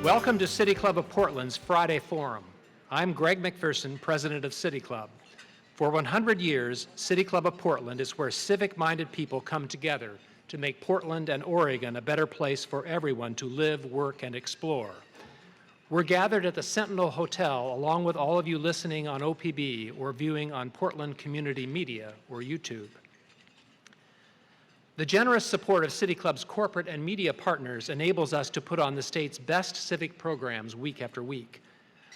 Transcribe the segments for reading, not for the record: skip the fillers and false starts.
Welcome to City Club of Portland's Friday Forum. I'm Greg McPherson, president of City Club. For 100 years, City Club of Portland is where civic-minded people come together to make Portland and Oregon a better place for everyone to live, work, and explore. We're gathered at the Sentinel Hotel along with all of you listening on OPB or viewing on Portland Community Media or YouTube. The generous support of City Club's corporate and media partners enables us to put on the state's best civic programs week after week.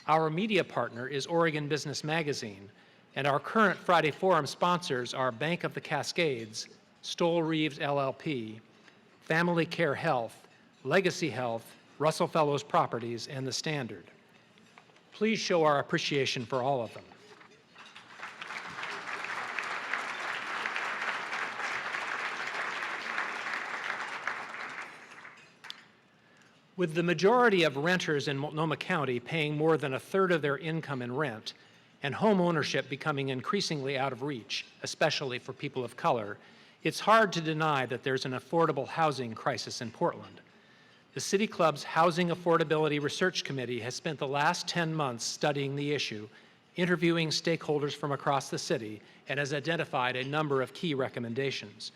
Our media partner is Oregon Business Magazine, and our current Friday Forum sponsors are Bank of the Cascades, Stoll Reeves LLP, Family Care Health, Legacy Health, Russell Fellows Properties, and The Standard. Please show our appreciation for all of them. With the majority of renters in Multnomah County paying more than a third of their income in rent and home ownership becoming increasingly out of reach, especially for people of color, it's hard to deny that there's an affordable housing crisis in Portland. The City Club's Housing Affordability Research Committee has spent the last 10 months studying the issue, interviewing stakeholders from across the city, and has identified a number of key recommendations.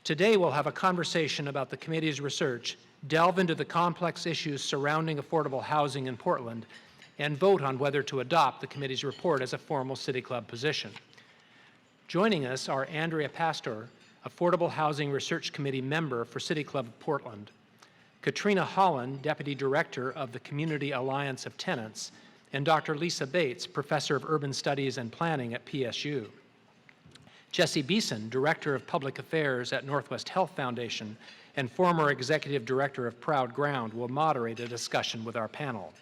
Today, we'll have a conversation about the committee's research, delve into the complex issues surrounding affordable housing in Portland, and vote on whether to adopt the committee's report as a formal City Club position. Joining us are Andrea Pastor, Affordable Housing Research Committee member for City Club of Portland, Katrina Holland, Deputy Director of the Community Alliance of Tenants, and Dr. Lisa Bates, Professor of Urban Studies and Planning at PSU. Jesse Beason, Director of Public Affairs at Northwest Health Foundation and former Executive Director of Proud Ground, will moderate a discussion with our panel.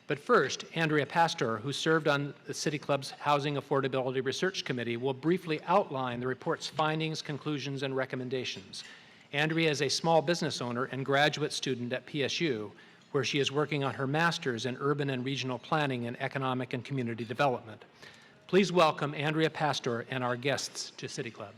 But first, Andrea Pastor, who served on the City Club's Housing Affordability Research Committee, will briefly outline the report's findings, conclusions, and recommendations. Andrea is a small business owner and graduate student at PSU, where she is working on her master's in urban and regional planning and economic and community development. Please welcome Andrea Pastor and our guests to City Club.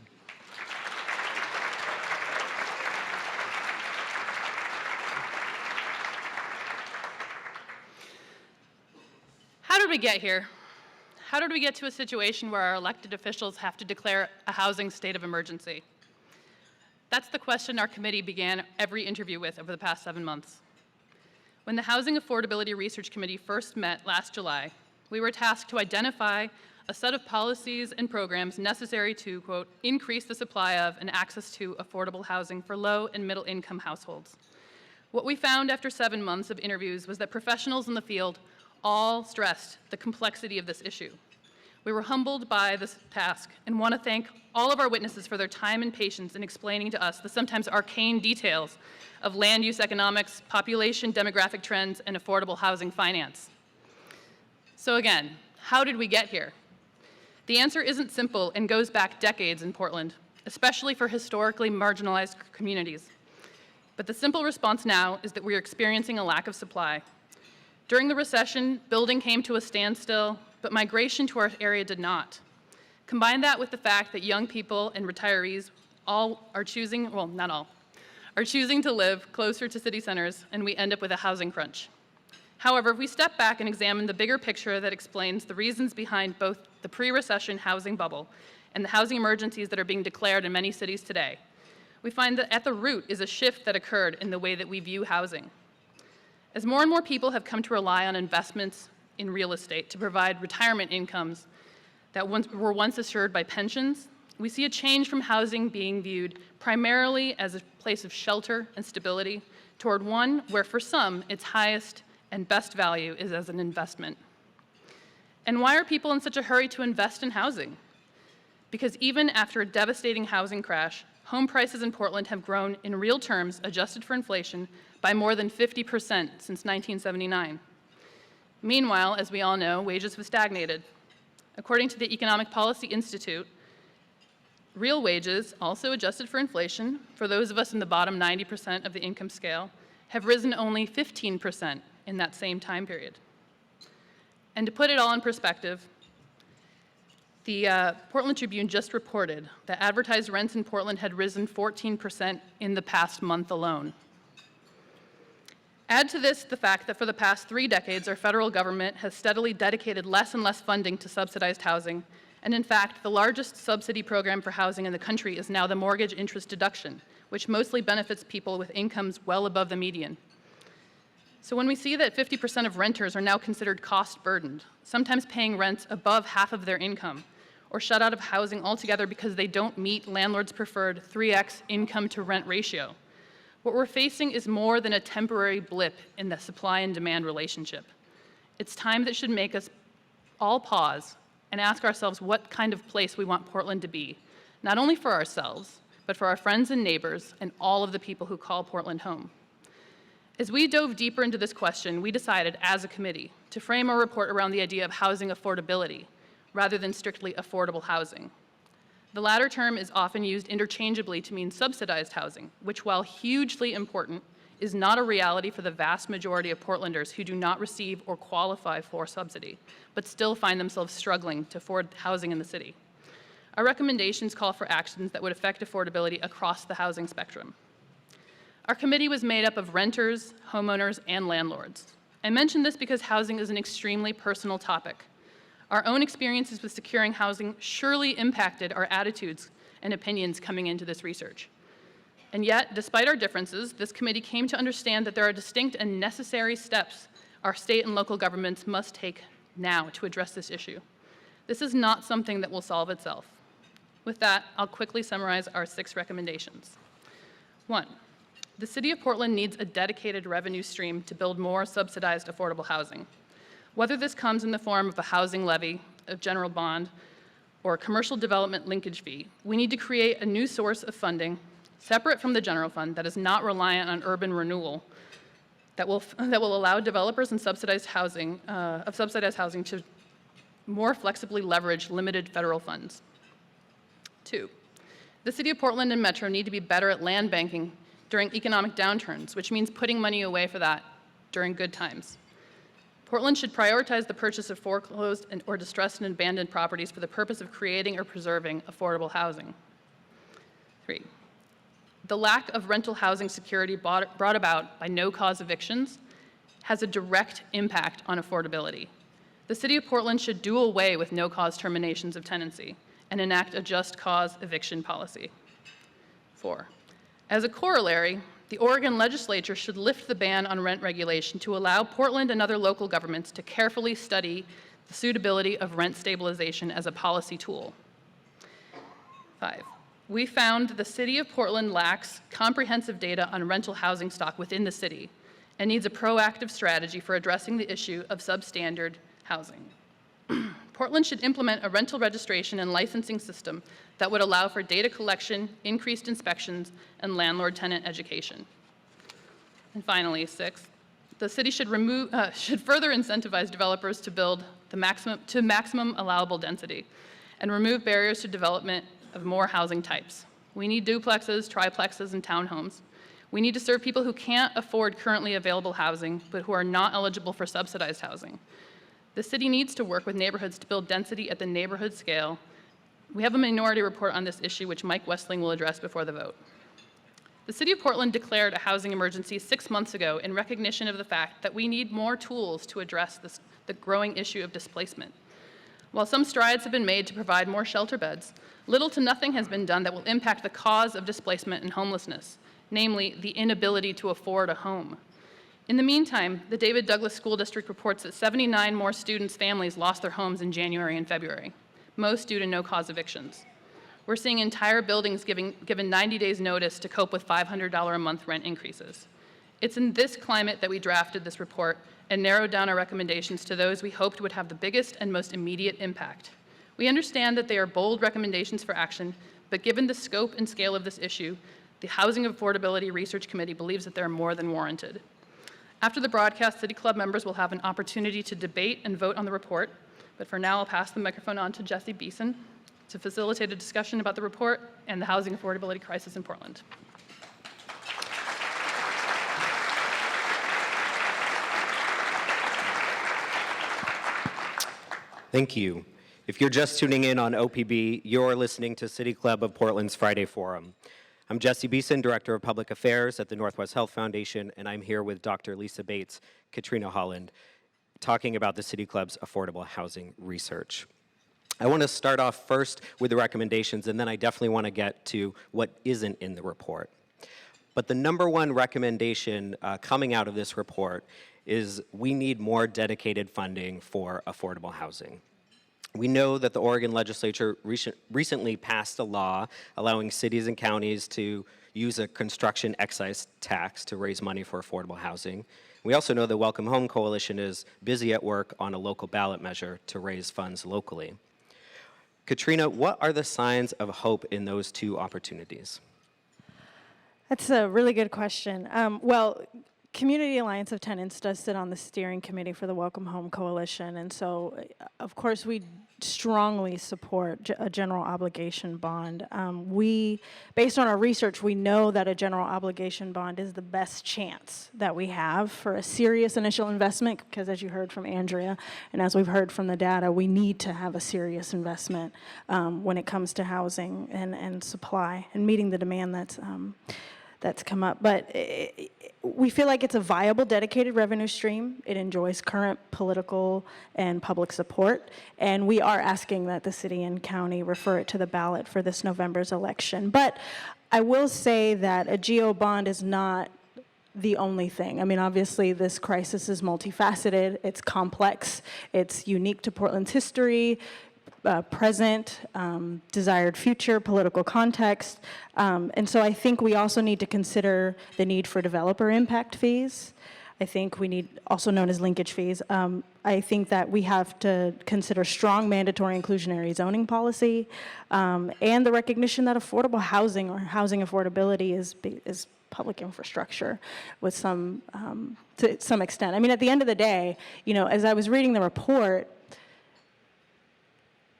How did we get here? How did we get to a situation where our elected officials have to declare a housing state of emergency? That's the question our committee began every interview with over the past 7 months. When the Housing Affordability Research Committee first met last July, we were tasked to identify a set of policies and programs necessary to, quote, increase the supply of and access to affordable housing for low and middle income households. What we found after 7 months of interviews was that professionals in the field all stressed the complexity of this issue. We were humbled by this task and want to thank all of our witnesses for their time and patience in explaining to us the sometimes arcane details of land use economics, population demographic trends, and affordable housing finance. So again, how did we get here? The answer isn't simple and goes back decades in Portland, especially for historically marginalized communities. But the simple response now is that we are experiencing a lack of supply. During the recession, building came to a standstill, but migration to our area did not. Combine that with the fact that young people and retirees are choosing to live closer to city centers, and we end up with a housing crunch. However, if we step back and examine the bigger picture that explains the reasons behind both the pre-recession housing bubble and the housing emergencies that are being declared in many cities today, we find that at the root is a shift that occurred in the way that we view housing. As more and more people have come to rely on investments in real estate to provide retirement incomes that were once assured by pensions, we see a change from housing being viewed primarily as a place of shelter and stability toward one where for some its highest and best value is as an investment. And why are people in such a hurry to invest in housing? Because even after a devastating housing crash, home prices in Portland have grown in real terms, adjusted for inflation, by more than 50% since 1979. Meanwhile, as we all know, wages have stagnated. According to the Economic Policy Institute, real wages, also adjusted for inflation, for those of us in the bottom 90% of the income scale, have risen only 15% in that same time period. And to put it all in perspective, the Portland Tribune just reported that advertised rents in Portland had risen 14% in the past month alone. Add to this the fact that for the past 3 decades, our federal government has steadily dedicated less and less funding to subsidized housing, and in fact, the largest subsidy program for housing in the country is now the mortgage interest deduction, which mostly benefits people with incomes well above the median. So when we see that 50% of renters are now considered cost-burdened, sometimes paying rents above half of their income, or shut out of housing altogether because they don't meet landlords' preferred 3x income-to-rent ratio, what we're facing is more than a temporary blip in the supply and demand relationship. It's time that should make us all pause and ask ourselves what kind of place we want Portland to be, not only for ourselves, but for our friends and neighbors and all of the people who call Portland home. As we dove deeper into this question, we decided as a committee to frame our report around the idea of housing affordability rather than strictly affordable housing. The latter term is often used interchangeably to mean subsidized housing, which, while hugely important, is not a reality for the vast majority of Portlanders who do not receive or qualify for subsidy, but still find themselves struggling to afford housing in the city. Our recommendations call for actions that would affect affordability across the housing spectrum. Our committee was made up of renters, homeowners, and landlords. I mention this because housing is an extremely personal topic. Our own experiences with securing housing surely impacted our attitudes and opinions coming into this research. And yet, despite our differences, this committee came to understand that there are distinct and necessary steps our state and local governments must take now to address this issue. This is not something that will solve itself. With that, I'll quickly summarize our 6 recommendations. 1, the City of Portland needs a dedicated revenue stream to build more subsidized affordable housing. Whether this comes in the form of a housing levy, a general bond, or a commercial development linkage fee, we need to create a new source of funding separate from the general fund that is not reliant on urban renewal that will allow developers and subsidized housing to more flexibly leverage limited federal funds. 2, the City of Portland and Metro need to be better at land banking during economic downturns, which means putting money away for that during good times. Portland should prioritize the purchase of foreclosed or distressed and abandoned properties for the purpose of creating or preserving affordable housing. 3, the lack of rental housing security brought about by no-cause evictions has a direct impact on affordability. The City of Portland should do away with no-cause terminations of tenancy and enact a just cause eviction policy. 4, as a corollary, the Oregon legislature should lift the ban on rent regulation to allow Portland and other local governments to carefully study the suitability of rent stabilization as a policy tool. 5, we found the City of Portland lacks comprehensive data on rental housing stock within the city and needs a proactive strategy for addressing the issue of substandard housing. Portland should implement a rental registration and licensing system that would allow for data collection, increased inspections, and landlord-tenant education. And finally, 6, the city should further incentivize developers to build to maximum allowable density and remove barriers to development of more housing types. We need duplexes, triplexes, and townhomes. We need to serve people who can't afford currently available housing, but who are not eligible for subsidized housing. The city needs to work with neighborhoods to build density at the neighborhood scale. We have a minority report on this issue, which Mike Westling will address before the vote. The City of Portland declared a housing emergency 6 months ago in recognition of the fact that we need more tools to address the growing issue of displacement. While some strides have been made to provide more shelter beds, little to nothing has been done that will impact the cause of displacement and homelessness, namely the inability to afford a home. In the meantime, the David Douglas School District reports that 79 more students' families lost their homes in January and February, most due to no-cause evictions. We're seeing entire buildings given 90 days notice to cope with $500 a month rent increases. It's in this climate that we drafted this report and narrowed down our recommendations to those we hoped would have the biggest and most immediate impact. We understand that they are bold recommendations for action, but given the scope and scale of this issue, the Housing Affordability Research Committee believes that they're more than warranted. After the broadcast, City Club members will have an opportunity to debate and vote on the report, but for now I'll pass the microphone on to Jesse Beason to facilitate a discussion about the report and the housing affordability crisis in Portland. Thank you. If you're just tuning in on OPB, you're listening to City Club of Portland's Friday Forum. I'm Jesse Beason, Director of Public Affairs at the Northwest Health Foundation, and I'm here with Dr. Lisa Bates, Katrina Holland, talking about the City Club's affordable housing research. I want to start off first with the recommendations, and then I definitely want to get to what isn't in the report. But the number one recommendation coming out of this report is we need more dedicated funding for affordable housing. We know that the Oregon legislature recently passed a law allowing cities and counties to use a construction excise tax to raise money for affordable housing. We also know the Welcome Home Coalition is busy at work on a local ballot measure to raise funds locally. Katrina, what are the signs of hope in those two opportunities? That's a really good question. Well, Community Alliance of Tenants does sit on the steering committee for the Welcome Home Coalition, and so, of course, we strongly support a general obligation bond. Based on our research, we know that a general obligation bond is the best chance that we have for a serious initial investment, because as you heard from Andrea, and as we've heard from the data, we need to have a serious investment when it comes to housing and supply and meeting the demand that's come up. But we feel like it's a viable, dedicated revenue stream. It enjoys current political and public support, and we are asking that the city and county refer it to the ballot for this November's election. But I will say that a GO bond is not the only thing. I mean, obviously, this crisis is multifaceted, it's complex, it's unique to Portland's history, present, desired future, political context. And so I think we also need to consider the need for developer impact fees. I think we need, also known as linkage fees. I think that we have to consider strong mandatory inclusionary zoning policy and the recognition that affordable housing or housing affordability is public infrastructure with to some extent. I mean, at the end of the day, you know, as I was reading the report,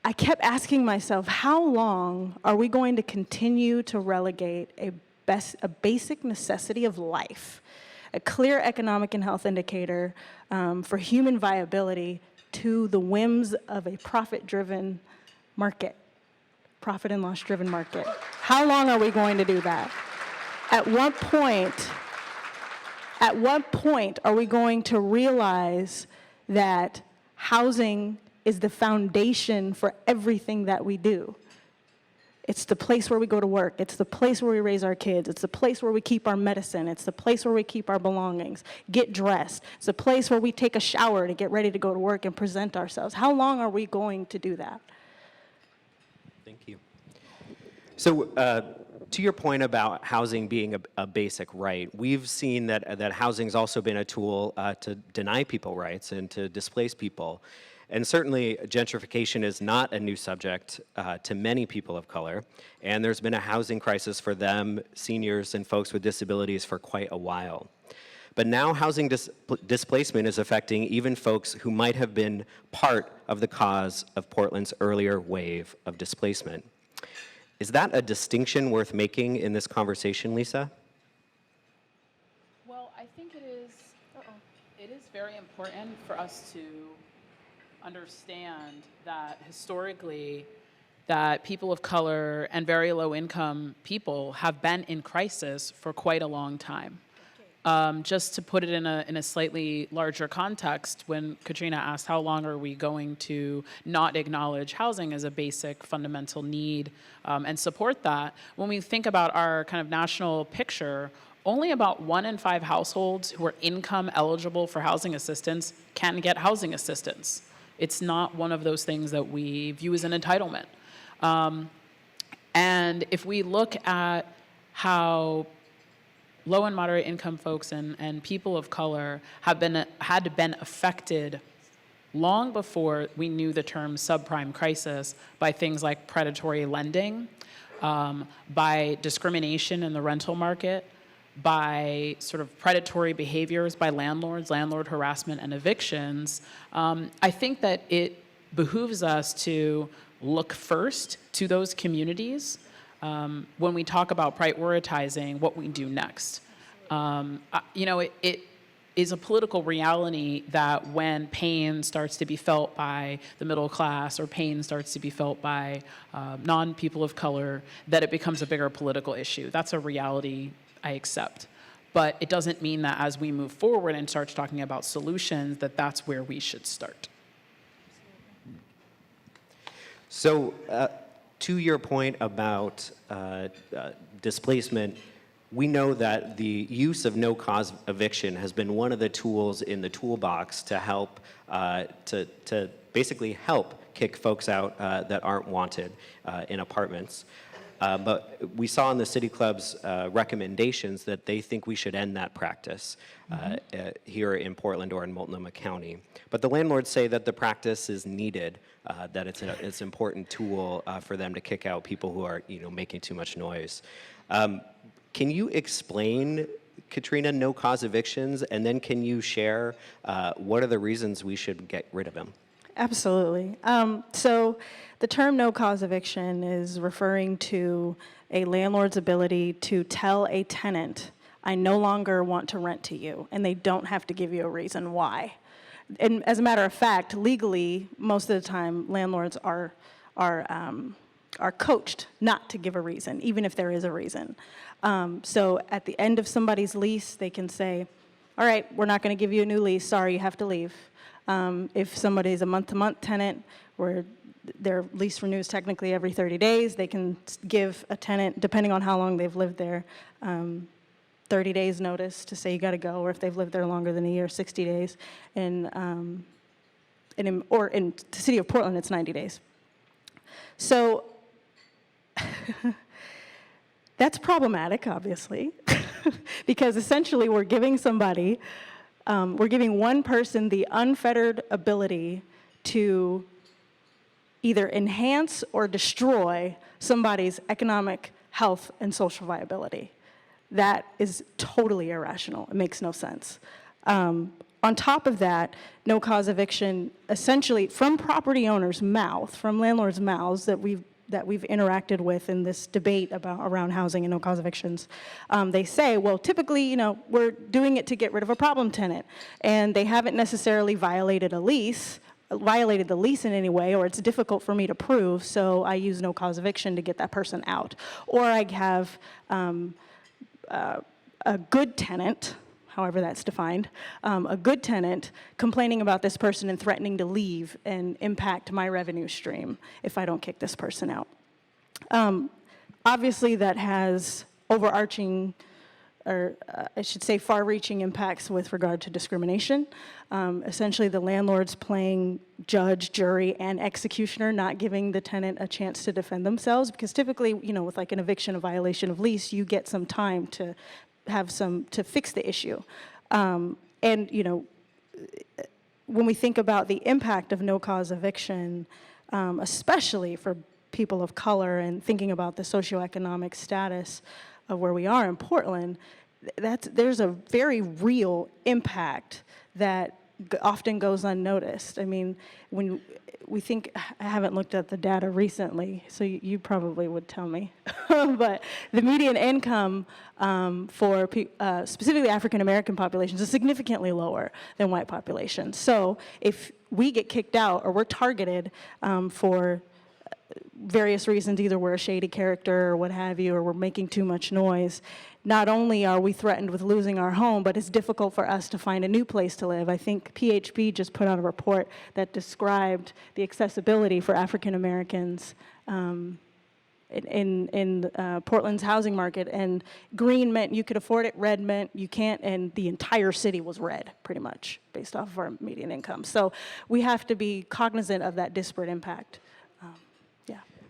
I kept asking myself, how long are we going to continue to relegate a basic necessity of life, a clear economic and health indicator for human viability, to the whims of a profit-driven market, profit and loss-driven market? How long are we going to do that? At what point are we going to realize that housing is the foundation for everything that we do? It's the place where we go to work. It's the place where we raise our kids. It's the place where we keep our medicine. It's the place where we keep our belongings, get dressed. It's the place where we take a shower to get ready to go to work and present ourselves. How long are we going to do that? Thank you. So to your point about housing being a basic right, we've seen that housing's also been a tool to deny people rights and to displace people. And certainly, gentrification is not a new subject to many people of color, and there's been a housing crisis for them, seniors, and folks with disabilities for quite a while. But now housing displacement is affecting even folks who might have been part of the cause of Portland's earlier wave of displacement. Is that a distinction worth making in this conversation, Lisa? Well, I think it is very important for us to understand that historically that people of color and very low income people have been in crisis for quite a long time. Just to put it in a slightly larger context, when Katrina asked how long are we going to not acknowledge housing as a basic fundamental need and support that, when we think about our kind of national picture, only about 1 in 5 households who are income eligible for housing assistance can get housing assistance. It's not one of those things that we view as an entitlement. And if we look at how low and moderate income folks and people of color had been affected long before we knew the term subprime crisis by things like predatory lending, by discrimination in the rental market, by sort of predatory behaviors by landlords, landlord harassment and evictions, I think that it behooves us to look first to those communities when we talk about prioritizing what we do next. You know, is a political reality that when pain starts to be felt by the middle class or pain starts to be felt by non-people of color, that it becomes a bigger political issue. That's a reality I accept. But it doesn't mean that as we move forward and start talking about solutions, that that's where we should start. So, to your point about displacement, we know that the use of no-cause eviction has been one of the tools in the toolbox to help, to basically help kick folks out that aren't wanted in apartments. But we saw in the City Club's recommendations that they think we should end that practice here in Portland or in Multnomah County. But the landlords say that the practice is needed, that it's an important tool for them to kick out people who are, making too much noise. Can you explain, Katrina, no-cause evictions, and then can you share what are the reasons we should get rid of them? Absolutely. So the term no-cause eviction is referring to a landlord's ability to tell a tenant, I no longer want to rent to you, and they don't have to give you a reason why. And as a matter of fact, legally, most of the time, landlords are coached not to give a reason, even if there is a reason. So at the end of somebody's lease, they can say, all right, we're not going to give you a new lease. Sorry, you have to leave. If somebody's a month-to-month tenant where their lease renews technically every 30 days, they can give a tenant, depending on how long they've lived there, 30 days notice to say you got to go, or if they've lived there longer than a year, 60 days. In the city of Portland, it's 90 days. So that's problematic, obviously, because essentially we're giving one person the unfettered ability to either enhance or destroy somebody's economic, health, and social viability. That is totally irrational. It makes no sense. On top of that, no-cause eviction, essentially from property owners' mouth, from landlords' mouths that we've interacted with in this debate around housing and no-cause evictions, they say, well, typically, we're doing it to get rid of a problem tenant, and they haven't necessarily violated the lease in any way, or it's difficult for me to prove, so I use no-cause eviction to get that person out. Or I have a good tenant, however that's defined, a good tenant complaining about this person and threatening to leave and impact my revenue stream if I don't kick this person out. Obviously, that has overarching, or I should say far-reaching impacts with regard to discrimination. Essentially, the landlord's playing judge, jury, and executioner, not giving the tenant a chance to defend themselves, because typically, with like an eviction, a violation of lease, you get some time to to fix the issue. And, when we think about the impact of no-cause eviction, especially for people of color, and thinking about the socioeconomic status of where we are in Portland, there's a very real impact that often goes unnoticed. I mean, when we think, I haven't looked at the data recently, so you probably would tell me, but the median income for specifically African-American populations is significantly lower than white populations. So if we get kicked out or we're targeted for various reasons, either we're a shady character or what have you, or we're making too much noise, not only are we threatened with losing our home, but it's difficult for us to find a new place to live. I think PHB just put out a report that described the accessibility for African Americans in Portland's housing market, and green meant you could afford it, red meant you can't, and the entire city was red, pretty much, based off of our median income. So we have to be cognizant of that disparate impact.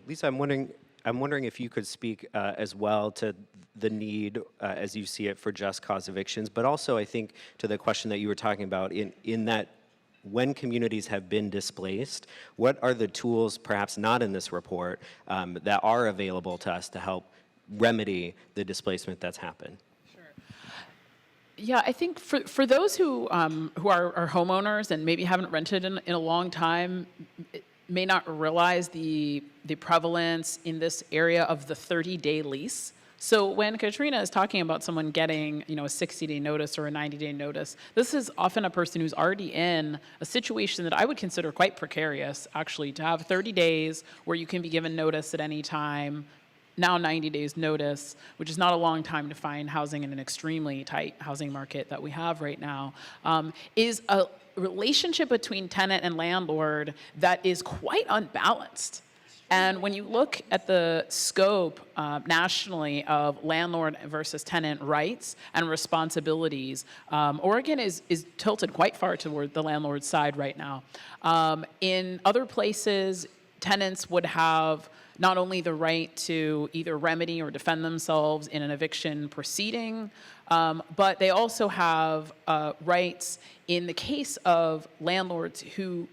Lisa, I'm wondering if you could speak as well to the need, as you see it, for just cause evictions, but also I think to the question that you were talking about in that when communities have been displaced, what are the tools, perhaps not in this report, that are available to us to help remedy the displacement that's happened? Yeah, I think for those who are homeowners and maybe haven't rented in a long time, may not realize the prevalence in this area of the 30-day lease. So when Katrina is talking about someone getting, a 60-day notice or a 90-day notice, this is often a person who's already in a situation that I would consider quite precarious, actually, to have 30 days where you can be given notice at any time, now 90 days notice, which is not a long time to find housing in an extremely tight housing market that we have right now, is a relationship between tenant and landlord that is quite unbalanced. And when you look at the scope nationally of landlord versus tenant rights and responsibilities, Oregon is tilted quite far toward the landlord's side right now. In other places, tenants would have not only the right to either remedy or defend themselves in an eviction proceeding, but they also have rights in the case of landlords who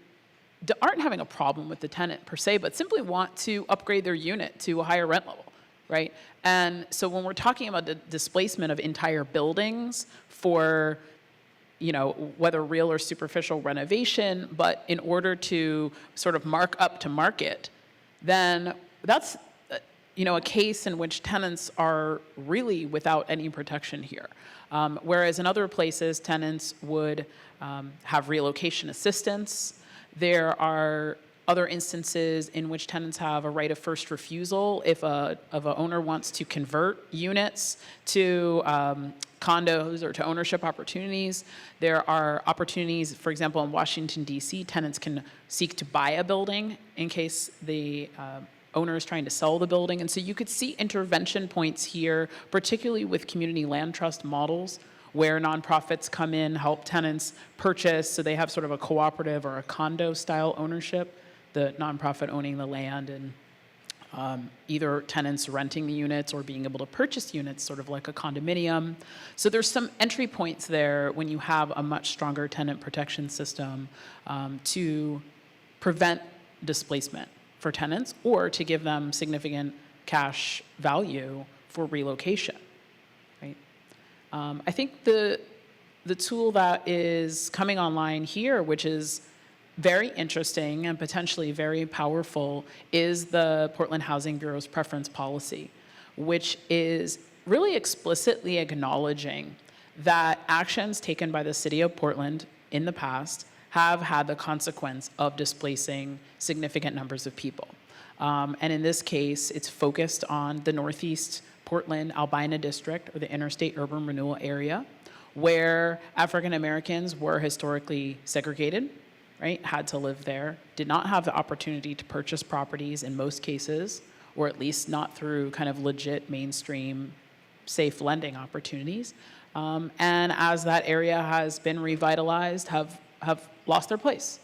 aren't having a problem with the tenant per se, but simply want to upgrade their unit to a higher rent level, right? And so when we're talking about the displacement of entire buildings for, whether real or superficial renovation, but in order to sort of mark up to market, then that's, a case in which tenants are really without any protection here. Whereas in other places, tenants would have relocation assistance. There are other instances in which tenants have a right of first refusal if an owner wants to convert units to condos or to ownership opportunities. There are opportunities, for example, in Washington, D.C., tenants can seek to buy a building in case the owner is trying to sell the building. And so you could see intervention points here, particularly with community land trust models, where nonprofits come in, help tenants purchase, so they have sort of a cooperative or a condo-style ownership, the nonprofit owning the land, and either tenants renting the units or being able to purchase units, sort of like a condominium. So there's some entry points there when you have a much stronger tenant protection system to prevent displacement for tenants or to give them significant cash value for relocation. I think the tool that is coming online here, which is very interesting and potentially very powerful, is the Portland Housing Bureau's preference policy, which is really explicitly acknowledging that actions taken by the city of Portland in the past have had the consequence of displacing significant numbers of people. And in this case, it's focused on the Northeast Portland Albina District, or the Interstate Urban Renewal Area, where African Americans were historically segregated, right, had to live there, did not have the opportunity to purchase properties in most cases, or at least not through kind of legit mainstream safe lending opportunities. And as that area has been revitalized, have lost their place.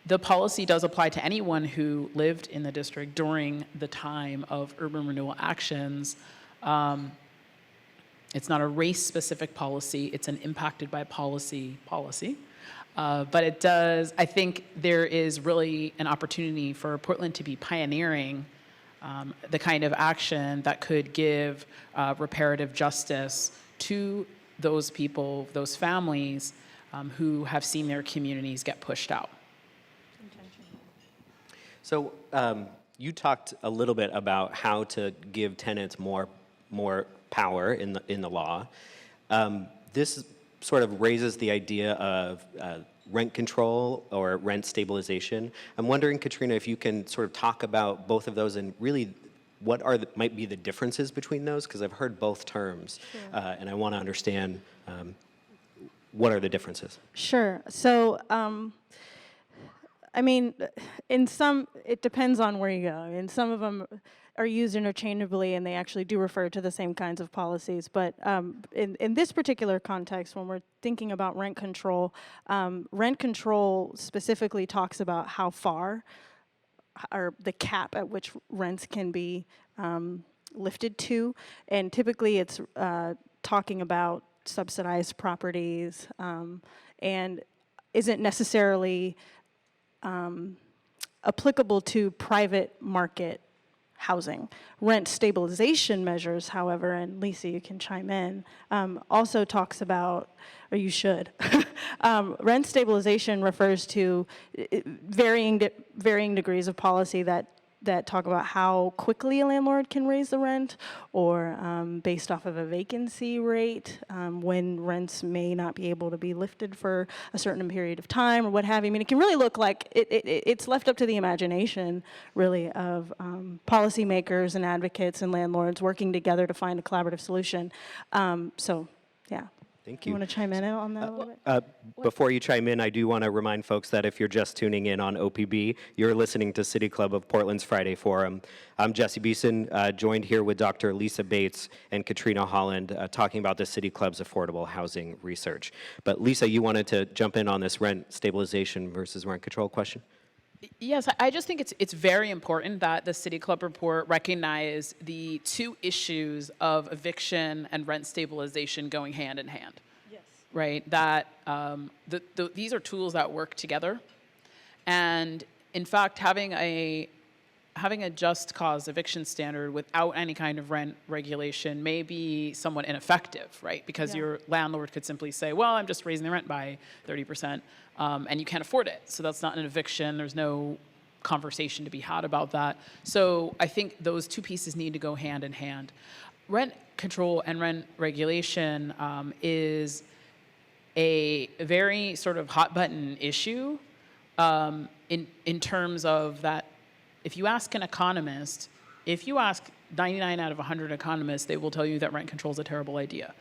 The policy does apply to anyone who lived in the district during the time of urban renewal actions. It's not a race-specific policy, it's an impacted by policy. But it does, I think there is really an opportunity for Portland to be pioneering the kind of action that could give reparative justice to those people, those families who have seen their communities get pushed out. So you talked a little bit about how to give tenants more power in the law. This sort of raises the idea of rent control or rent stabilization. I'm wondering, Katrina, if you can sort of talk about both of those and really what might be the differences between those, because I've heard both terms, sure. And I want to understand what are the differences. Sure. So, I mean, in some, it depends on where you go. And some of them are used interchangeably, and they actually do refer to the same kinds of policies. But in this particular context, when we're thinking about rent control specifically talks about how far, or the cap at which rents can be lifted to. And typically it's talking about subsidized properties and isn't necessarily applicable to private market housing. Rent stabilization measures, however, and Lisa, you can chime in, also talks about, or you should, rent stabilization refers to varying degrees of policy that that talk about how quickly a landlord can raise the rent, or based off of a vacancy rate, when rents may not be able to be lifted for a certain period of time, or what have you. I mean, it can really look like it's left up to the imagination, really, of policymakers and advocates and landlords working together to find a collaborative solution. So, yeah. Thank you. You want to chime in on that a little bit? Before you chime in, I do want to remind folks that if you're just tuning in on OPB, you're listening to City Club of Portland's Friday Forum. I'm Jesse Beason, joined here with Dr. Lisa Bates and Katrina Holland, talking about the City Club's affordable housing research. But Lisa, you wanted to jump in on this rent stabilization versus rent control question? Yes, I just think it's very important that the City Club report recognize the two issues of eviction and rent stabilization going hand in hand. Yes. Right? That these are tools that work together, and in fact, having a just cause eviction standard without any kind of rent regulation may be somewhat ineffective, right? Because your landlord could simply say, well, I'm just raising the rent by 30%, and you can't afford it. So that's not an eviction. There's no conversation to be had about that. So I think those two pieces need to go hand in hand. Rent control and rent regulation is a very sort of hot button issue in terms of that. If you ask an economist, if you ask 99 out of 100 economists, they will tell you that rent control is a terrible idea.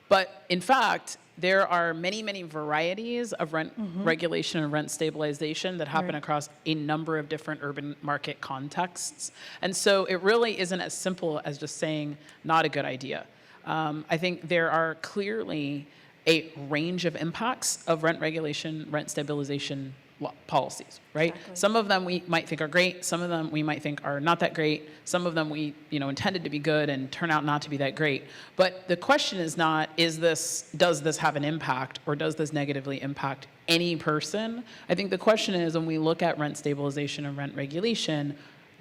But in fact, there are many, many varieties of rent regulation and rent stabilization that happen across a number of different urban market contexts. And so it really isn't as simple as just saying, not a good idea. I think there are clearly a range of impacts of rent regulation, rent stabilization policies, right? Exactly. Some of them we might think are great. Some of them we might think are not that great. Some of them we, intended to be good and turn out not to be that great. But the question is not, does this have an impact, or does this negatively impact any person? I think the question is, when we look at rent stabilization and rent regulation,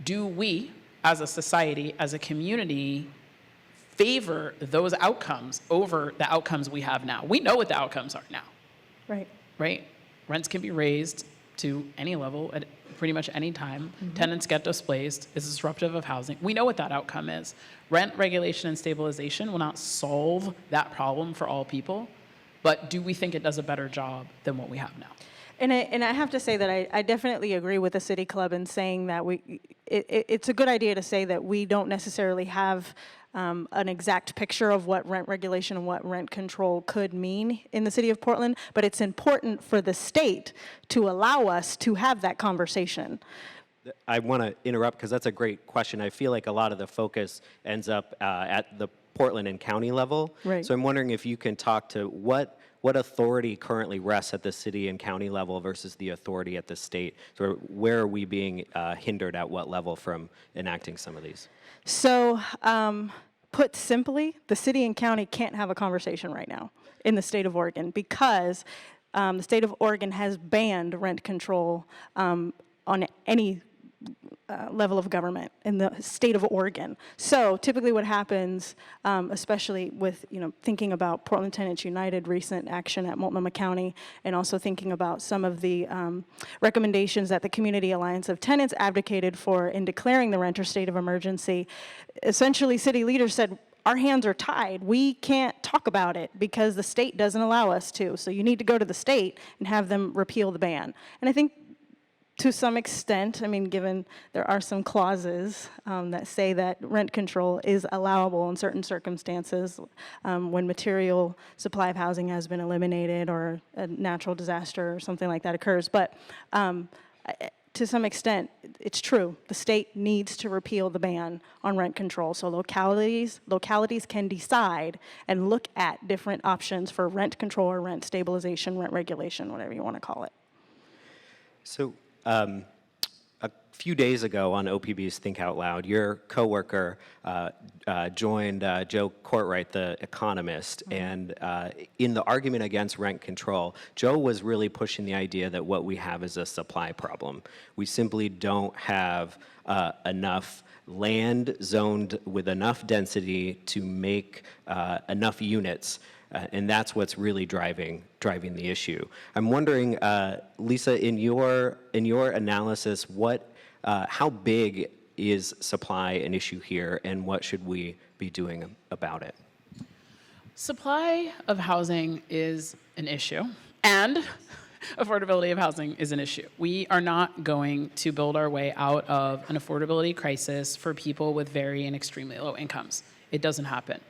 do we, as a society, as a community, favor those outcomes over the outcomes we have now? We know what the outcomes are now, right? Rents can be raised to any level at pretty much any time. Tenants get displaced. It's disruptive of housing. We know what that outcome is. Rent regulation and stabilization will not solve that problem for all people, but do we think it does a better job than what we have now? And I have to say that I definitely agree with the City Club in saying that it's a good idea to say that we don't necessarily have an exact picture of what rent regulation and what rent control could mean in the city of Portland, but it's important for the state to allow us to have that conversation. I want to interrupt because that's a great question. I feel like a lot of the focus ends up at the Portland and county level. Right. So I'm wondering if you can talk to what authority currently rests at the city and county level versus the authority at the state. So where are we being hindered at what level from enacting some of these? So, put simply, the city and county can't have a conversation right now in the state of Oregon because the state of Oregon has banned rent control on any level of government in the state of Oregon. So typically what happens, especially with thinking about Portland Tenants United recent action at Multnomah County, and also thinking about some of the recommendations that the Community Alliance of Tenants advocated for in declaring the renter state of emergency, essentially city leaders said, our hands are tied. We can't talk about it because the state doesn't allow us to. So you need to go to the state and have them repeal the ban. And I think to some extent, given there are some clauses that say that rent control is allowable in certain circumstances when material supply of housing has been eliminated or a natural disaster or something like that occurs. But to some extent, it's true. The state needs to repeal the ban on rent control. So localities can decide and look at different options for rent control or rent stabilization, rent regulation, whatever you want to call it. So a few days ago on OPB's Think Out Loud, your coworker joined Joe Courtwright, the economist, and in the argument against rent control, Joe was really pushing the idea that what we have is a supply problem. We simply don't have enough land zoned with enough density to make enough units. And that's what's really driving the issue. I'm wondering, Lisa, in your analysis, how big is supply an issue here, and what should we be doing about it? Supply of housing is an issue, and affordability of housing is an issue. We are not going to build our way out of an affordability crisis for people with very and extremely low incomes. It doesn't happen.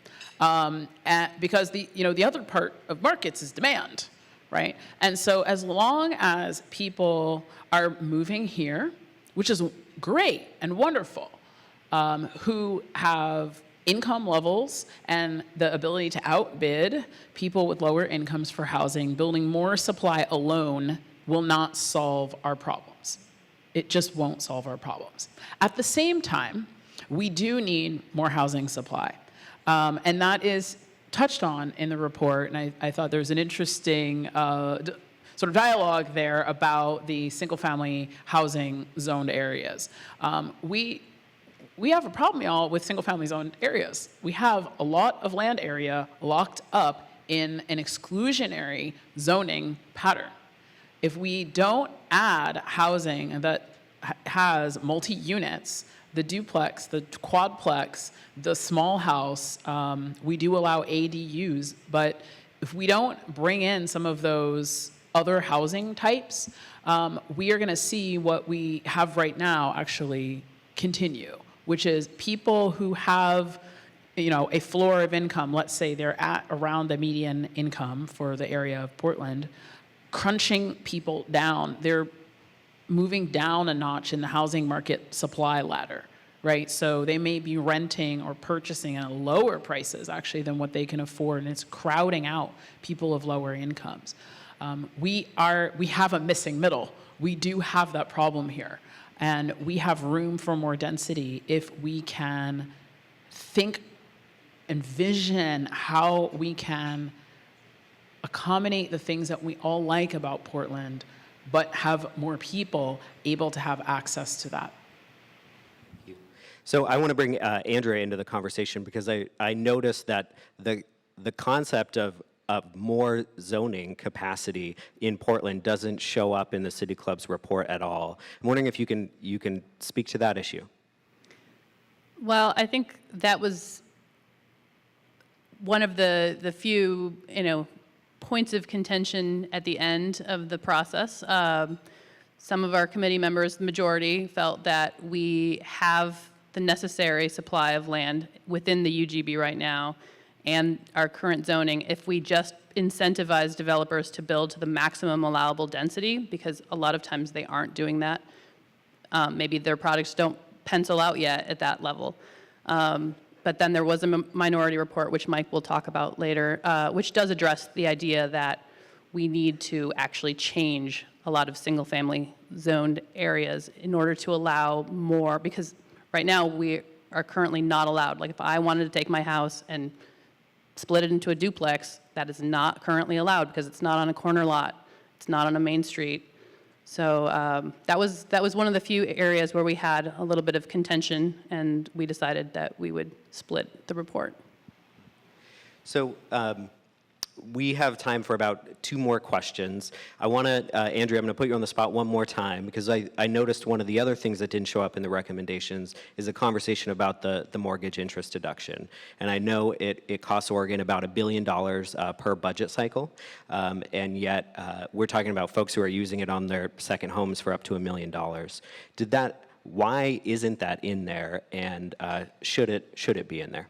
Because the other part of markets is demand, right? And so as long as people are moving here, which is great and wonderful, who have income levels and the ability to outbid people with lower incomes for housing, building more supply alone will not solve our problems. It just won't solve our problems. At the same time, we do need more housing supply. And that is touched on in the report, and I thought there was an interesting sort of dialogue there about the single-family housing zoned areas. We have a problem, y'all, with single-family zoned areas. We have a lot of land area locked up in an exclusionary zoning pattern. If we don't add housing that has multi-units, the duplex, the quadplex, the small house, we do allow ADUs, but if we don't bring in some of those other housing types, we are going to see what we have right now actually continue, which is people who have, a floor of income, let's say they're at around the median income for the area of Portland, crunching people down. They're moving down a notch in the housing market supply ladder, right? So they may be renting or purchasing at lower prices actually than what they can afford, and it's crowding out people of lower incomes. We have a missing middle. We do have that problem here, and we have room for more density if we can think and vision how we can accommodate the things that we all like about Portland, but have more people able to have access to that. So I want to bring Andrea into the conversation because I noticed that the concept of more zoning capacity in Portland doesn't show up in the City Club's report at all. I'm wondering if you can speak to that issue. Well, I think that was one of the few, points of contention at the end of the process. Some of our committee members, the majority, felt that we have the necessary supply of land within the UGB right now and our current zoning if we just incentivize developers to build to the maximum allowable density, because a lot of times they aren't doing that. Maybe their products don't pencil out yet at that level. But then there was a minority report, which Mike will talk about later, which does address the idea that we need to actually change a lot of single-family zoned areas in order to allow more, because right now we are currently not allowed. Like if I wanted to take my house and split it into a duplex, that is not currently allowed because it's not on a corner lot, it's not on a main street. So that was one of the few areas where we had a little bit of contention, and we decided that we would split the report. So we have time for about 2 more questions. I want to, Andrea, I'm going to put you on the spot one more time because I noticed one of the other things that didn't show up in the recommendations is a conversation about the mortgage interest deduction. And I know it costs Oregon about $1 billion per budget cycle, and yet we're talking about folks who are using it on their second homes for up to $1 million. Why isn't that in there, and should it be in there?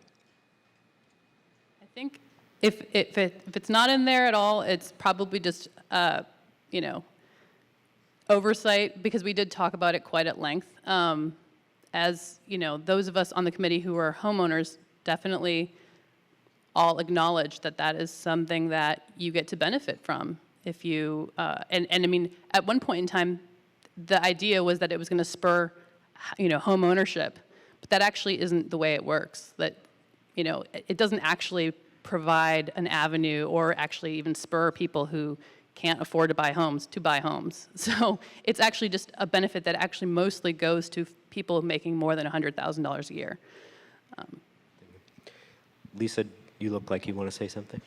I think if it's not in there at all, it's probably just, oversight, because we did talk about it quite at length. As, those of us on the committee who are homeowners definitely all acknowledge that that is something that you get to benefit from if you, and I mean, at one point in time, the idea was that it was going to spur, home ownership, but that actually isn't the way it works. That, it doesn't actually provide an avenue or actually even spur people who can't afford to buy homes. So it's actually just a benefit that actually mostly goes to people making more than $100,000 a year. Lisa, you look like you want to say something.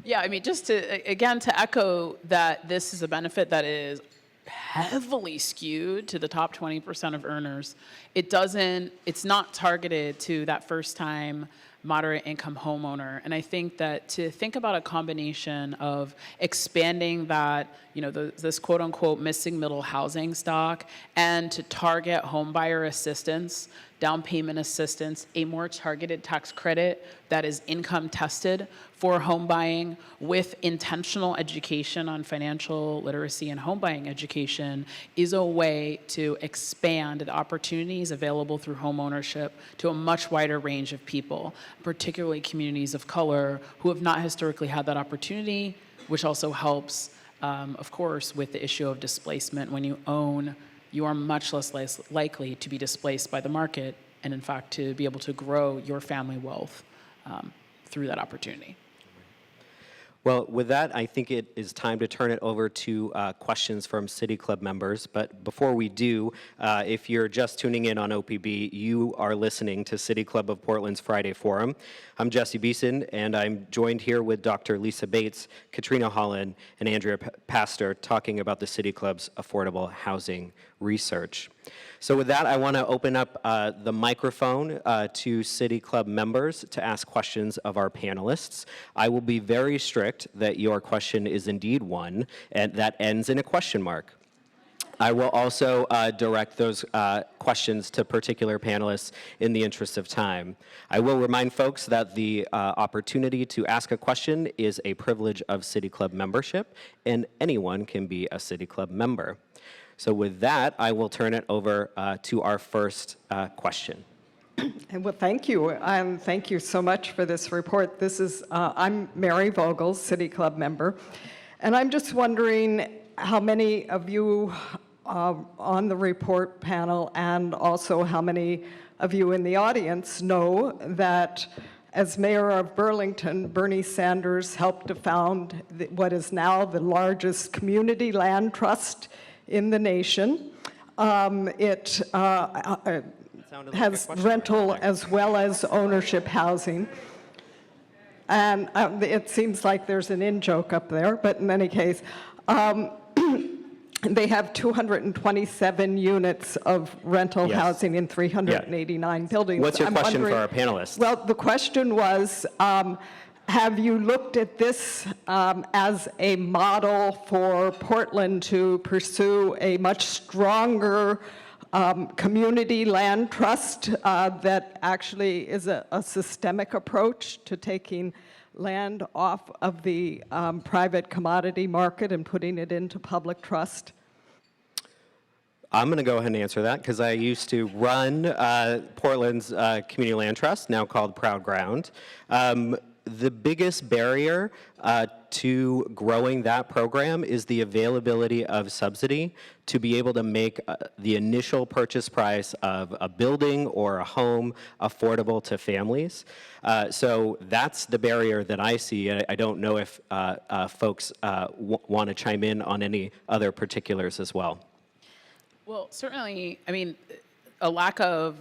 Yeah, I mean, just to echo that this is a benefit that is heavily skewed to the top 20% of earners. It's not targeted to that first-time moderate income homeowner. And I think that to think about a combination of expanding that, this quote unquote missing middle housing stock, and to target home buyer assistance, down payment assistance, a more targeted tax credit that is income tested for home buying with intentional education on financial literacy and home buying education is a way to expand the opportunities available through home ownership to a much wider range of people, particularly communities of color who have not historically had that opportunity, which also helps, of course, with the issue of displacement. When you own, you are much less likely to be displaced by the market and, in fact, to be able to grow your family wealth through that opportunity. Well, with that, I think it is time to turn it over to questions from City Club members. But before we do, if you're just tuning in on OPB, you are listening to City Club of Portland's Friday Forum. I'm Jesse Beason, and I'm joined here with Dr. Lisa Bates, Katrina Holland, and Andrea Pastor talking about the City Club's affordable housing research. So with that, I want to open up the microphone to City Club members to ask questions of our panelists. I will be very strict that your question is indeed one, and that ends in a question mark. I will also direct those questions to particular panelists in the interest of time. I will remind folks that the opportunity to ask a question is a privilege of City Club membership, and anyone can be a City Club member. So with that, I will turn it over to our first question. Well, thank you, and thank you so much for this report. I'm Mary Vogel, City Club member, and I'm just wondering how many of you on the report panel, and also how many of you in the audience know that as mayor of Burlington, Bernie Sanders helped to found what is now the largest community land trust in the nation. It has rental as well as ownership housing. And it seems like there's an in-joke up there, but in any case, they have 227 units of rental housing in 389 buildings. What's your question for our panelists? Well, the question was, have you looked at this as a model for Portland to pursue a much stronger community land trust that actually is a systemic approach to taking land off of the private commodity market and putting it into public trust? I'm going to go ahead and answer that because I used to run Portland's Community Land Trust, now called Proud Ground. The biggest barrier to growing that program is the availability of subsidy to be able to make the initial purchase price of a building or a home affordable to families. So that's the barrier that I see. I don't know if folks want to chime in on any other particulars as well. Well, certainly, I mean, a lack of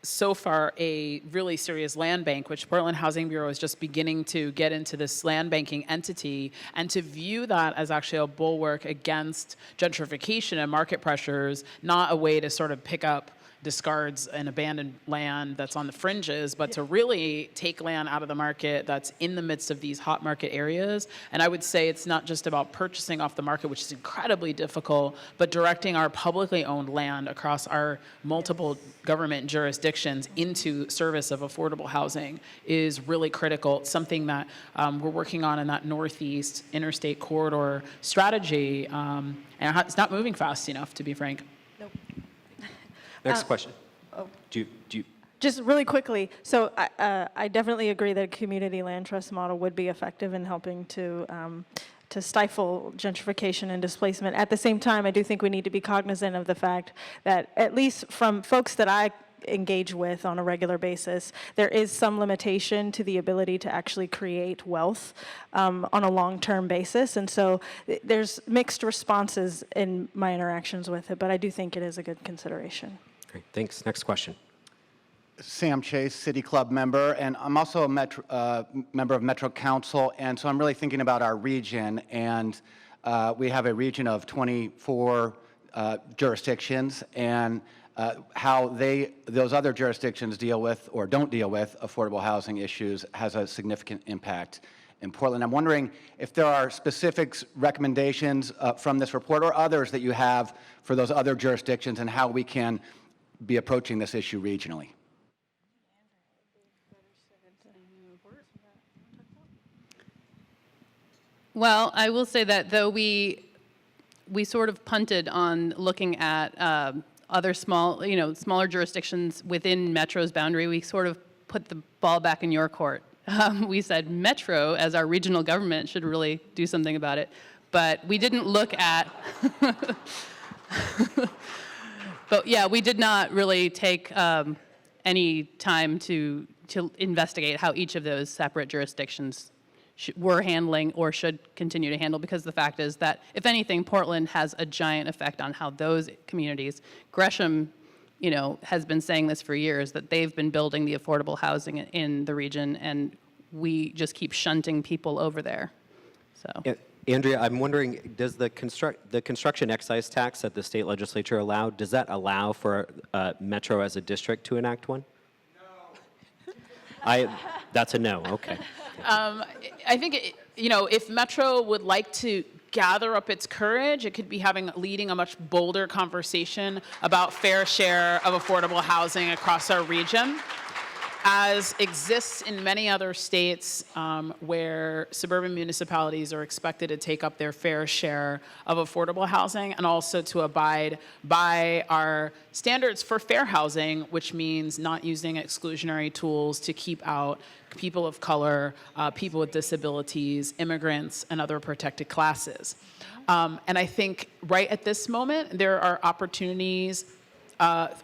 so far a really serious land bank, which Portland Housing Bureau is just beginning to get into this land banking entity, and to view that as actually a bulwark against gentrification and market pressures, not a way to sort of pick up discards and abandoned land that's on the fringes, but to really take land out of the market that's in the midst of these hot market areas. And I would say it's not just about purchasing off the market, which is incredibly difficult, but directing our publicly owned land across our multiple government jurisdictions into service of affordable housing is really critical. It's something that we're working on in that Northeast Interstate Corridor strategy, and it's not moving fast enough, to be frank. Next question. Do you Just really quickly, so I definitely agree that a community land trust model would be effective in helping to stifle gentrification and displacement. At the same time, I do think we need to be cognizant of the fact that, at least from folks that I engage with on a regular basis, there is some limitation to the ability to actually create wealth on a long-term basis. And so there's mixed responses in my interactions with it, but I do think it is a good consideration. Great, thanks. Next question. Sam Chase, City Club member, and I'm also a member of Metro Council, and so I'm really thinking about our region. And we have a region of 24 jurisdictions, and how those other jurisdictions deal with or don't deal with affordable housing issues has a significant impact in Portland. I'm wondering if there are specific recommendations from this report or others that you have for those other jurisdictions and how we can be approaching this issue regionally. Well, I will say that though we sort of punted on looking at other smaller jurisdictions within Metro's boundary, we sort of put the ball back in your court. We said Metro, as our regional government, should really do something about it. But we didn't look at, but yeah, we did not really take any time to investigate how each of those separate jurisdictions were handling or should continue to handle, because the fact is that, if anything, Portland has a giant effect on how those communities, Gresham, has been saying this for years, that they've been building the affordable housing in the region, and we just keep shunting people over there. So, Andrea, I'm wondering, does the construction excise tax that the state legislature allowed, does that allow for Metro as a district to enact one? No. That's a no. Okay. I think, if Metro would like to gather up its courage, it could be leading a much bolder conversation about fair share of affordable housing across our region, as exists in many other states where suburban municipalities are expected to take up their fair share of affordable housing, and also to abide by our standards for fair housing, which means not using exclusionary tools to keep out people of color, people with disabilities, immigrants, and other protected classes. And I think right at this moment, there are opportunities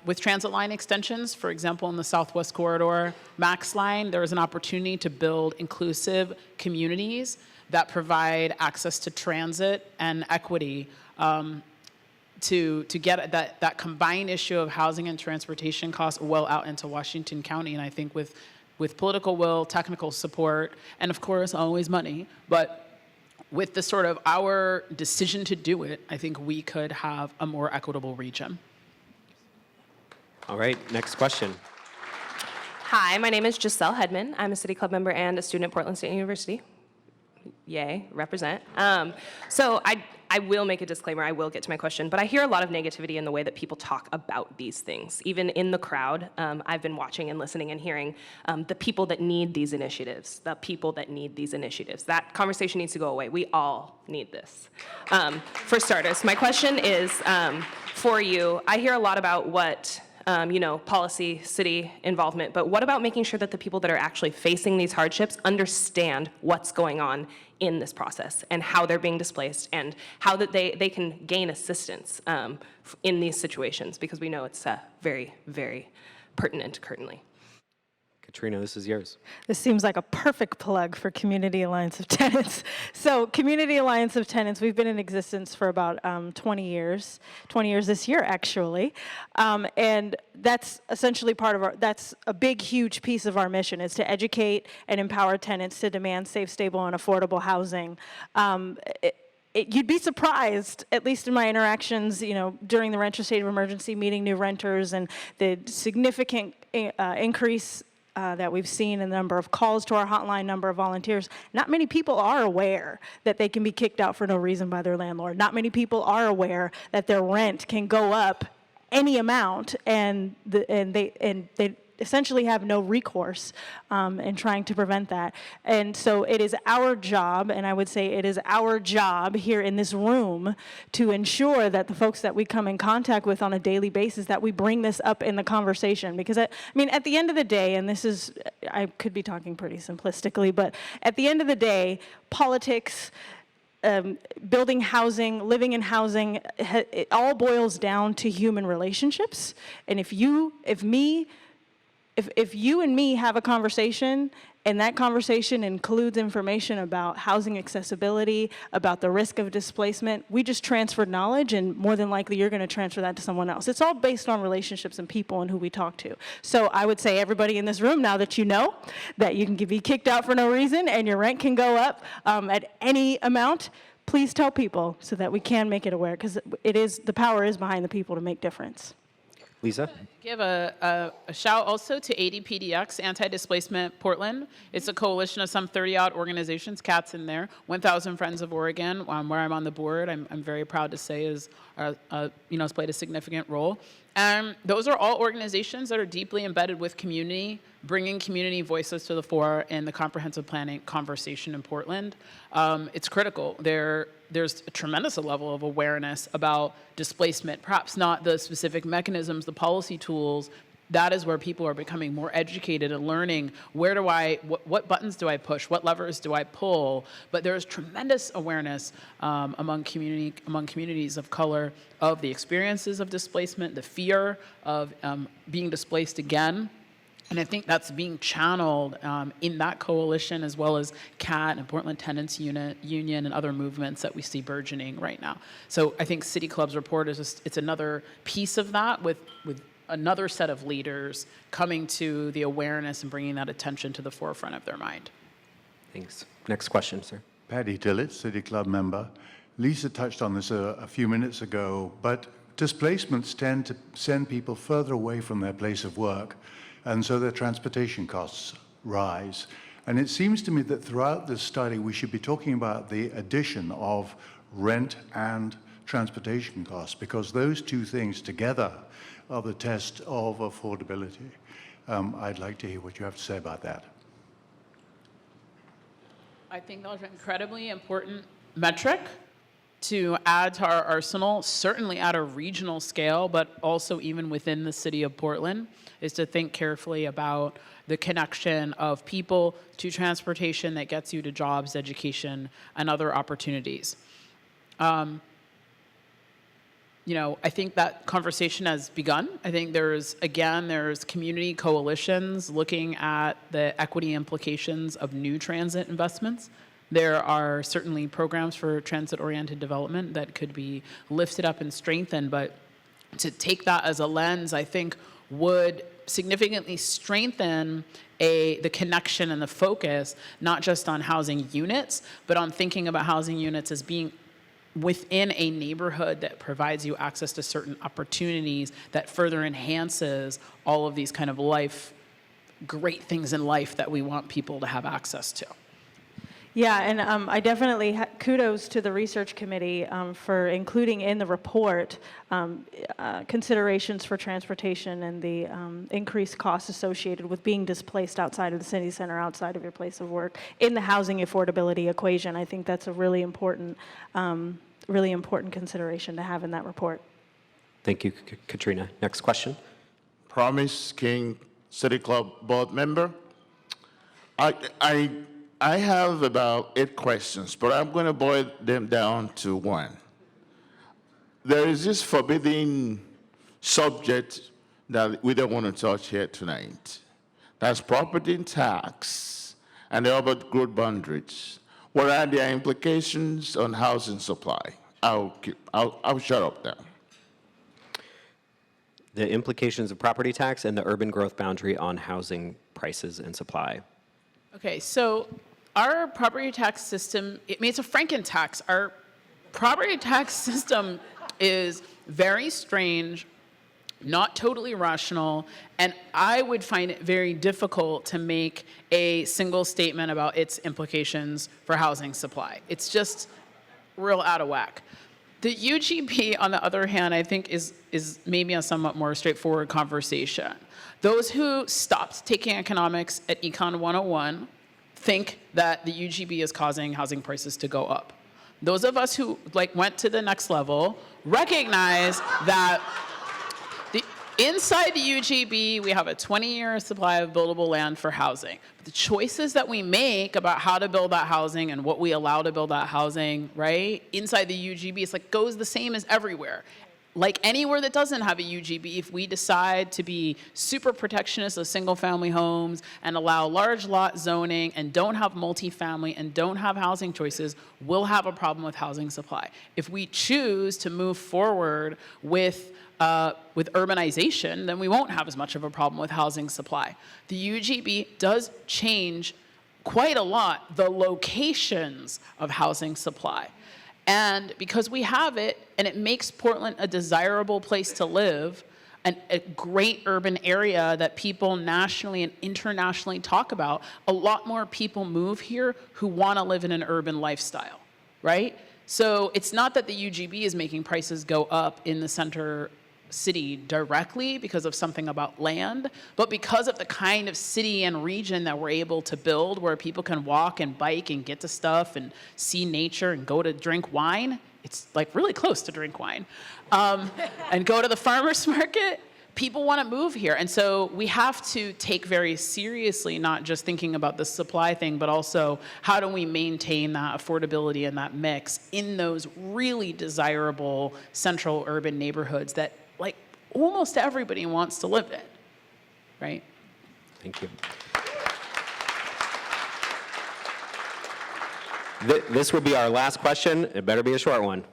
with transit line extensions. For example, in the Southwest Corridor Max Line, there is an opportunity to build inclusive communities that provide access to transit and equity to get that combined issue of housing and transportation costs well out into Washington County. And I think with political will, technical support, and of course, always money, but with the sort of our decision to do it, I think we could have a more equitable region. All right, next question. Hi, my name is Giselle Headman. I'm a City Club member and a student at Portland State University. Yay, represent. So I will make a disclaimer, I will get to my question, but I hear a lot of negativity in the way that people talk about these things. Even in the crowd, I've been watching and listening and hearing the people that need these initiatives, the people that need these initiatives. That conversation needs to go away. We all need this. For starters, my question is for you. I hear a lot about what policy, city involvement, but what about making sure that the people that are actually facing these hardships understand what's going on in this process and how they're being displaced and how that they can gain assistance in these situations, because we know it's very, very pertinent currently. Katrina, this is yours. This seems like a perfect plug for Community Alliance of Tenants. So Community Alliance of Tenants, we've been in existence for about 20 years this year, actually. And that's essentially that's a big, huge piece of our mission, is to educate and empower tenants to demand safe, stable, and affordable housing. You'd be surprised, at least in my interactions, during the renter state of emergency, meeting new renters, and the significant increase that we've seen in the number of calls to our hotline, number of volunteers. Not many people are aware that they can be kicked out for no reason by their landlord. Not many people are aware that their rent can go up any amount, and they essentially have no recourse in trying to prevent that. And so it is our job, and I would say it is our job here in this room, to ensure that the folks that we come in contact with on a daily basis, that we bring this up in the conversation. Because at the end of the day, and this is, I could be talking pretty simplistically, but at the end of the day, politics, building housing, living in housing, it all boils down to human relationships. And if you and me have a conversation, and that conversation includes information about housing accessibility, about the risk of displacement, we just transferred knowledge, and more than likely you're going to transfer that to someone else. It's all based on relationships and people and who we talk to. So I would say everybody in this room, now that you know that you can be kicked out for no reason and your rent can go up at any amount, please tell people so that we can make it aware, because the power is behind the people to make difference. Lisa? Give a shout also to ADPDX, Anti-Displacement Portland. It's a coalition of some 30-odd organizations, CAT's in there, 1,000 Friends of Oregon, where I'm on the board, I'm very proud to say has played a significant role. And those are all organizations that are deeply embedded with community, bringing community voices to the fore in the comprehensive planning conversation in Portland. It's critical. There's a tremendous level of awareness about displacement, perhaps not the specific mechanisms, the policy tools. That is where people are becoming more educated and learning what buttons do I push, what levers do I pull. But there's tremendous awareness among communities of color of the experiences of displacement, the fear of being displaced again. And I think that's being channeled in that coalition, as well as CAT and Portland Tenants Union and other movements that we see burgeoning right now. So I think City Club's report it's another piece of that with another set of leaders coming to the awareness and bringing that attention to the forefront of their mind. Thanks. Next question, sir. Paddy Tillett, City Club member. Lisa touched on this a few minutes ago, but displacements tend to send people further away from their place of work, and so their transportation costs rise. And it seems to me that throughout this study, we should be talking about the addition of rent and transportation costs, because those two things together are the test of affordability. I'd like to hear what you have to say about that. I think that was an incredibly important metric to add to our arsenal, certainly at a regional scale, but also even within the city of Portland, is to think carefully about the connection of people to transportation that gets you to jobs, education, and other opportunities. I think that conversation has begun. I think there's community coalitions looking at the equity implications of new transit investments. There are certainly programs for transit-oriented development that could be lifted up and strengthened, but to take that as a lens, I think, would significantly strengthen the connection and the focus, not just on housing units, but on thinking about housing units as being within a neighborhood that provides you access to certain opportunities that further enhances all of these kind of great things in life that we want people to have access to. Yeah, and I definitely kudos to the research committee for including in the report considerations for transportation and the increased costs associated with being displaced outside of the city center, outside of your place of work, in the housing affordability equation. I think that's a really important consideration to have in that report. Thank you, Katrina. Next question. Promise King, City Club board member. I have about 8 questions, but I'm going to boil them down to one. There is this forbidden subject that we don't want to touch here tonight. That's property tax and the urban growth boundaries. What are their implications on housing supply? I'll shut up now. The implications of property tax and the urban growth boundary on housing prices and supply. Okay, so our property tax system, it's a Franken tax. Our property tax system is very strange, not totally rational, and I would find it very difficult to make a single statement about its implications for housing supply. It's just real out of whack. The UGB, on the other hand, I think is maybe a somewhat more straightforward conversation. Those who stopped taking economics at Econ 101 think that the UGB is causing housing prices to go up. Those of us who went to the next level recognize that inside the UGB, we have a 20-year supply of buildable land for housing. But the choices that we make about how to build that housing and what we allow to build that housing, right, inside the UGB, it's goes the same as everywhere. Like anywhere that doesn't have a UGB, if we decide to be super protectionist of single-family homes and allow large lot zoning and don't have multifamily and don't have housing choices, we'll have a problem with housing supply. If we choose to move forward with urbanization, then we won't have as much of a problem with housing supply. The UGB does change quite a lot the locations of housing supply. And because we have it, and it makes Portland a desirable place to live, and a great urban area that people nationally and internationally talk about, a lot more people move here who want to live in an urban lifestyle, right? So it's not that the UGB is making prices go up in the center city directly because of something about land, but because of the kind of city and region that we're able to build where people can walk and bike and get to stuff and see nature and go to drink wine. It's like really close to drink wine. And go to the farmer's market. People want to move here. And so we have to take very seriously, not just thinking about the supply thing, but also how do we maintain that affordability and that mix in those really desirable central urban neighborhoods that like almost everybody wants to live in, right? Thank you. This will be our last question. It better be a short one.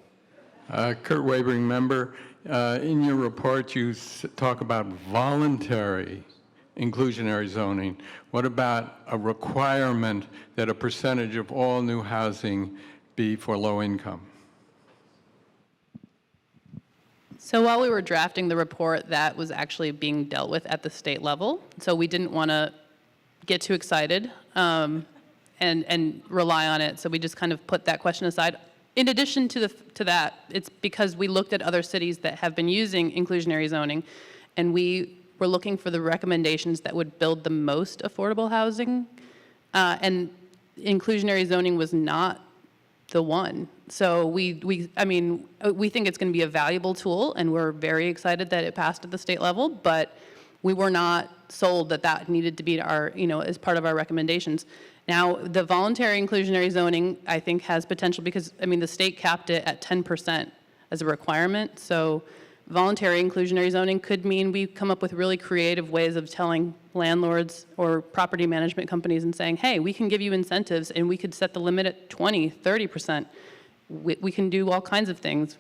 Kurt Wavering, member. In your report, you talk about voluntary inclusionary zoning. What about a requirement that a percentage of all new housing be for low income? So while we were drafting the report, that was actually being dealt with at the state level. So we didn't want to get too excited and rely on it. So we just kind of put that question aside. In addition to that, it's because we looked at other cities that have been using inclusionary zoning, and we were looking for the recommendations that would build the most affordable housing, and inclusionary zoning was not the one. So we think it's going to be a valuable tool, and we're very excited that it passed at the state level, but we were not sold that that needed to be our, as part of our recommendations. Now, the voluntary inclusionary zoning, I think, has potential because, the state capped it at 10% as a requirement. So voluntary inclusionary zoning could mean we come up with really creative ways of telling landlords or property management companies and saying, hey, we can give you incentives and we could set the limit at 20, 30%. We can do all kinds of things,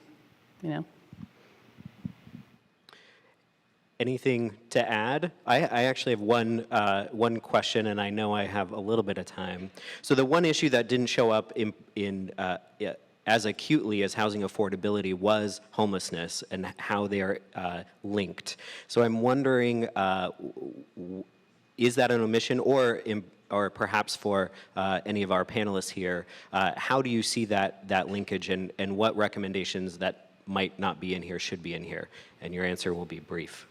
Anything to add? I actually have one question, and I know I have a little bit of time. So the one issue that didn't show up in as acutely as housing affordability was homelessness and how they are linked. So I'm wondering, is that an omission, or perhaps for any of our panelists here, how do you see that linkage, and what recommendations that might not be in here should be in here? And your answer will be brief.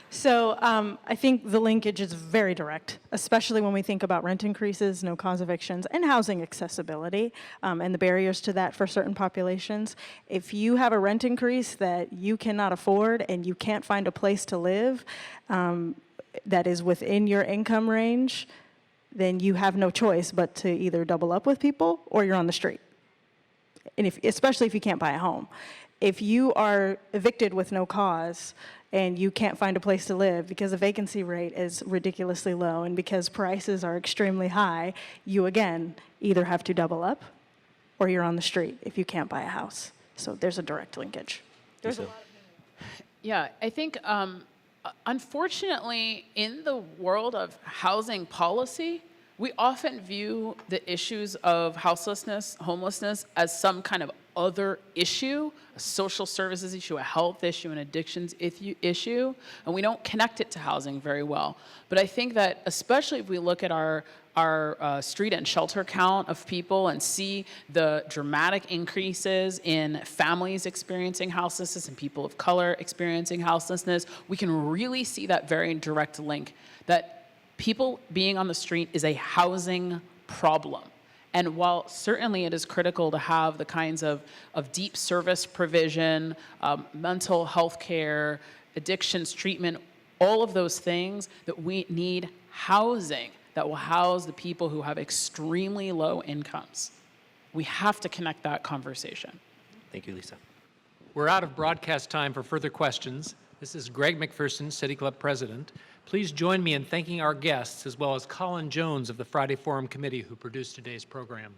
So I think the linkage is very direct, especially when we think about rent increases, no cause evictions, and housing accessibility, and the barriers to that for certain populations. If you have a rent increase that you cannot afford and you can't find a place to live that is within your income range, then you have no choice but to either double up with people or you're on the street. And especially if you can't buy a home. If you are evicted with no cause and you can't find a place to live because the vacancy rate is ridiculously low and because prices are extremely high, you again either have to double up or you're on the street if you can't buy a house. So there's a direct linkage. Yeah, I think unfortunately in the world of housing policy, we often view the issues of houselessness, homelessness as some kind of other issue, a social services issue, a health issue, an addictions issue, and we don't connect it to housing very well. But I think that especially if we look at our street and shelter count of people and see the dramatic increases in families experiencing houselessness and people of color experiencing houselessness, we can really see that very direct link that people being on the street is a housing problem. And while certainly it is critical to have the kinds of deep service provision, mental health care, addictions treatment, all of those things, that we need housing that will house the people who have extremely low incomes. We have to connect that conversation. Thank you, Lisa. We're out of broadcast time for further questions. This is Greg McPherson, City Club President. Please join me in thanking our guests, as well as Colin Jones of the Friday Forum Committee, who produced today's program.